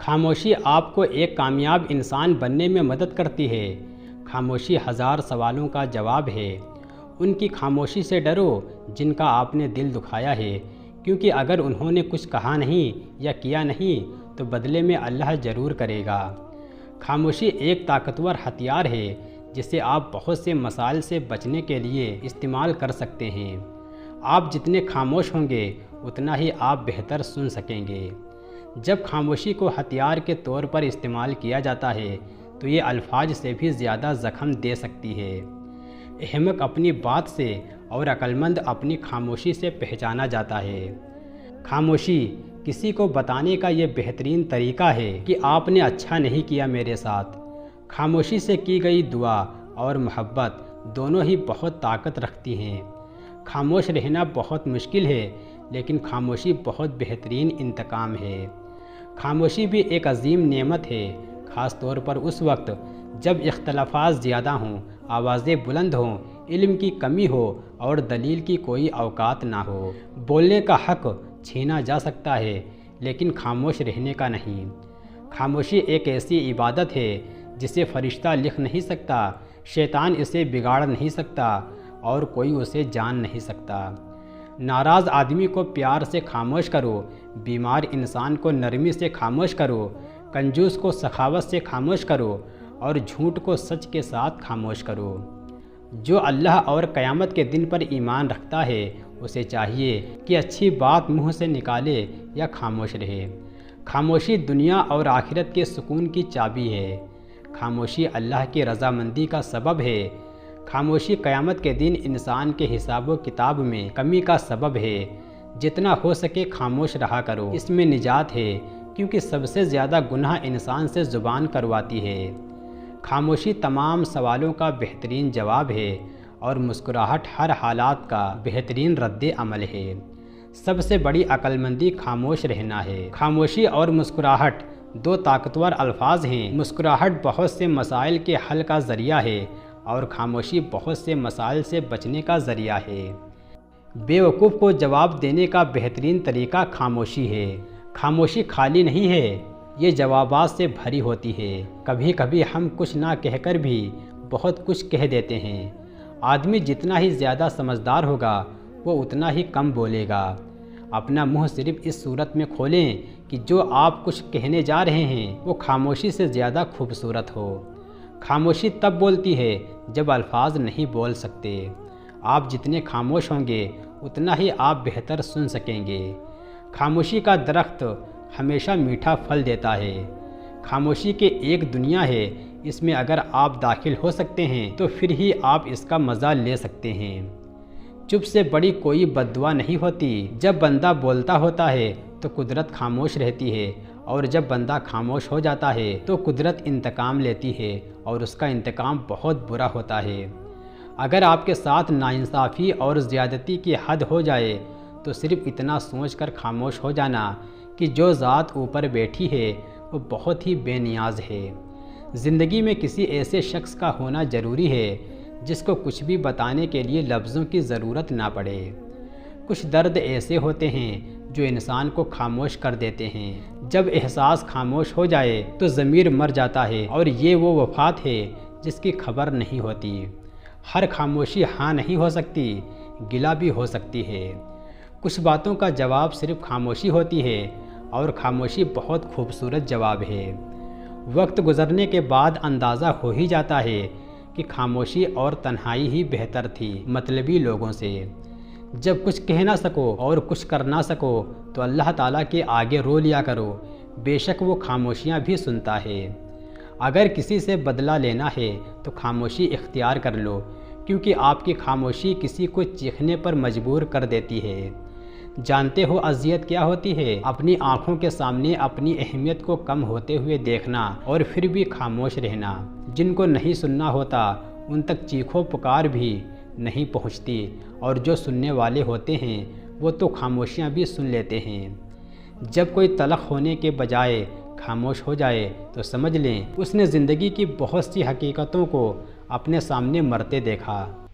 خاموشی آپ کو ایک کامیاب انسان بننے میں مدد کرتی ہے۔ خاموشی ہزار سوالوں کا جواب ہے۔ ان کی خاموشی سے ڈرو جن کا آپ نے دل دکھایا ہے، کیونکہ اگر انہوں نے کچھ کہا نہیں یا کیا نہیں تو بدلے میں اللہ ضرور کرے گا۔ خاموشی ایک طاقتور ہتھیار ہے جسے آپ بہت سے مسائل سے بچنے کے لیے استعمال کر سکتے ہیں۔ آپ جتنے خاموش ہوں گے اتنا ہی آپ بہتر سن سکیں گے۔ جب خاموشی کو ہتھیار کے طور پر استعمال کیا جاتا ہے تو یہ الفاظ سے بھی زیادہ زخم دے سکتی ہے۔ احمق اپنی بات سے اور عقلمند اپنی خاموشی سے پہچانا جاتا ہے۔ خاموشی کسی کو بتانے کا یہ بہترین طریقہ ہے کہ آپ نے اچھا نہیں کیا میرے ساتھ۔ خاموشی سے کی گئی دعا اور محبت دونوں ہی بہت طاقت رکھتی ہیں۔ خاموش رہنا بہت مشکل ہے، لیکن خاموشی بہت بہترین انتقام ہے۔ خاموشی بھی ایک عظیم نعمت ہے، خاص طور پر اس وقت جب اختلافات زیادہ ہوں، آوازیں بلند ہوں، علم کی کمی ہو اور دلیل کی کوئی اوقات نہ ہو۔ بولنے کا حق چھینا جا سکتا ہے، لیکن خاموش رہنے کا نہیں۔ خاموشی ایک ایسی عبادت ہے جسے فرشتہ لکھ نہیں سکتا، شیطان اسے بگاڑ نہیں سکتا اور کوئی اسے جان نہیں سکتا۔ ناراض آدمی کو پیار سے خاموش کرو، بیمار انسان کو نرمی سے خاموش کرو، کنجوس کو سخاوت سے خاموش کرو اور جھوٹ کو سچ کے ساتھ خاموش کرو۔ جو اللہ اور قیامت کے دن پر ایمان رکھتا ہے اسے چاہیے کہ اچھی بات منہ سے نکالے یا خاموش رہے۔ خاموشی دنیا اور آخرت کے سکون کی چابی ہے۔ خاموشی اللہ کی رضامندی کا سبب ہے۔ خاموشی قیامت کے دن انسان کے حساب و کتاب میں کمی کا سبب ہے۔ جتنا ہو سکے خاموش رہا کرو، اس میں نجات ہے، کیونکہ سب سے زیادہ گناہ انسان سے زبان کرواتی ہے۔ خاموشی تمام سوالوں کا بہترین جواب ہے اور مسکراہٹ ہر حالات کا بہترین رد عمل ہے۔ سب سے بڑی عقل مندی خاموش رہنا ہے۔ خاموشی اور مسکراہٹ دو طاقتور الفاظ ہیں۔ مسکراہٹ بہت سے مسائل کے حل کا ذریعہ ہے اور خاموشی بہت سے مسائل سے بچنے کا ذریعہ ہے۔ بے وقوف کو جواب دینے کا بہترین طریقہ خاموشی ہے۔ خاموشی خالی نہیں ہے، یہ جوابات سے بھری ہوتی ہے۔ کبھی کبھی ہم کچھ نہ کہہ کر بھی بہت کچھ کہہ دیتے ہیں۔ آدمی جتنا ہی زیادہ سمجھدار ہوگا وہ اتنا ہی کم بولے گا۔ اپنا منہ صرف اس صورت میں کھولیں کہ جو آپ کچھ کہنے جا رہے ہیں وہ خاموشی سے زیادہ خوبصورت ہو۔ خاموشی تب بولتی ہے جب الفاظ نہیں بول سکتے۔ آپ جتنے خاموش ہوں گے اتنا ہی آپ بہتر سن سکیں گے۔ خاموشی کا درخت ہمیشہ میٹھا پھل دیتا ہے۔ خاموشی کی ایک دنیا ہے، اس میں اگر آپ داخل ہو سکتے ہیں تو پھر ہی آپ اس کا مزہ لے سکتے ہیں۔ چپ سے بڑی کوئی بد دعا نہیں ہوتی۔ جب بندہ بولتا ہوتا ہے تو قدرت خاموش رہتی ہے، اور جب بندہ خاموش ہو جاتا ہے تو قدرت انتقام لیتی ہے اور اس کا انتقام بہت برا ہوتا ہے۔ اگر آپ کے ساتھ ناانصافی اور زیادتی کی حد ہو جائے تو صرف اتنا سوچ کر خاموش ہو جانا کہ جو ذات اوپر بیٹھی ہے وہ بہت ہی بے نیاز ہے۔ زندگی میں کسی ایسے شخص کا ہونا ضروری ہے جس کو کچھ بھی بتانے کے لیے لفظوں کی ضرورت نہ پڑے۔ کچھ درد ایسے ہوتے ہیں جو انسان کو خاموش کر دیتے ہیں۔ جب احساس خاموش ہو جائے تو ضمیر مر جاتا ہے، اور یہ وہ وفات ہے جس کی خبر نہیں ہوتی۔ ہر خاموشی ہاں نہیں ہو سکتی، گلہ بھی ہو سکتی ہے۔ کچھ باتوں کا جواب صرف خاموشی ہوتی ہے، اور خاموشی بہت خوبصورت جواب ہے۔ وقت گزرنے کے بعد اندازہ ہو ہی جاتا ہے کہ خاموشی اور تنہائی ہی بہتر تھی مطلبی لوگوں سے۔ جب کچھ کہہ نہ سکو اور کچھ کر نہ سکو تو اللہ تعالیٰ کے آگے رو لیا کرو، بے شک وہ خاموشیاں بھی سنتا ہے۔ اگر کسی سے بدلہ لینا ہے تو خاموشی اختیار کر لو، کیونکہ آپ کی خاموشی کسی کو چیخنے پر مجبور کر دیتی ہے۔ جانتے ہو اذیت کیا ہوتی ہے؟ اپنی آنکھوں کے سامنے اپنی اہمیت کو کم ہوتے ہوئے دیکھنا اور پھر بھی خاموش رہنا۔ جن کو نہیں سننا ہوتا ان تک چیخو پکار بھی نہیں پہنچتی، اور جو سننے والے ہوتے ہیں وہ تو خاموشیاں بھی سن لیتے ہیں۔ جب کوئی تلخ ہونے کے بجائے خاموش ہو جائے تو سمجھ لیں اس نے زندگی کی بہت سی حقیقتوں کو اپنے سامنے مرتے دیکھا۔